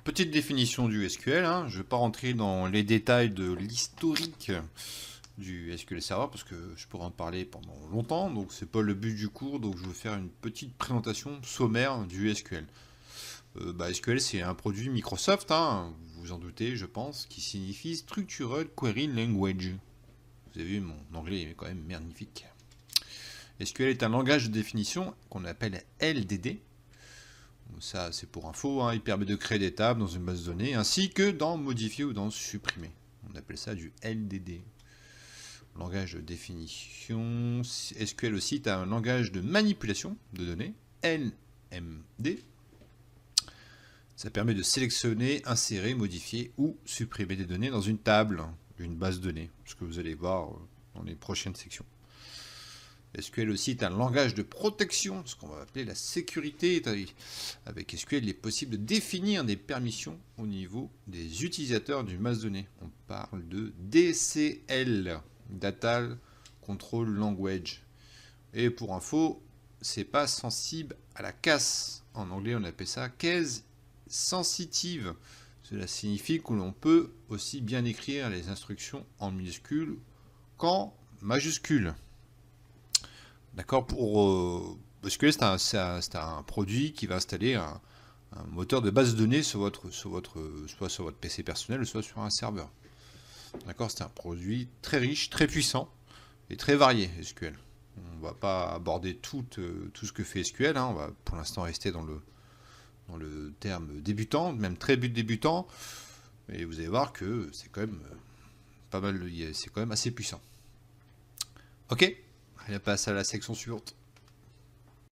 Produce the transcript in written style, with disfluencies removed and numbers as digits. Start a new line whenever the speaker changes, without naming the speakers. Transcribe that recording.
petite définition du SQL, hein. Je ne vais pas rentrer dans les détails de l'historique du SQL Server parce que je pourrais en parler pendant longtemps, donc c'est pas le but du cours, donc je vais faire une petite présentation sommaire du SQL. SQL c'est un produit Microsoft, hein, vous vous en doutez je pense, qui signifie Structured Query Language. Vous avez vu, mon anglais est quand même magnifique. SQL est un langage de définition qu'on appelle LDD. Ça, c'est pour info, hein. Il permet de créer des tables dans une base de données, ainsi que d'en modifier ou d'en supprimer. On appelle ça du LDD. Langage de définition. SQL aussi est un langage de manipulation de données, LMD. Ça permet de sélectionner, insérer, modifier ou supprimer des données dans une table, une base de données, ce que vous allez voir dans les prochaines sections. SQL aussi est un langage de protection, ce qu'on va appeler la sécurité. Avec SQL, il est possible de définir des permissions au niveau des utilisateurs d'une base de données. On parle de DCL, Data Control Language. Et pour info, c'est pas sensible à la casse. En anglais, on appelle ça case sensitive. Cela signifie que l'on peut aussi bien écrire les instructions en minuscules qu'en majuscules. D'accord, pour SQL, c'est un produit qui va installer un moteur de base de données soit sur votre PC personnel, soit sur un serveur. D'accord, c'est un produit très riche, très puissant et très varié, SQL. On ne va pas aborder tout ce que fait SQL, hein. On va pour l'instant rester dans le terme débutant, même très débutant. Mais vous allez voir que c'est quand même pas mal, c'est quand même assez puissant. Ok, on passe à la section suivante.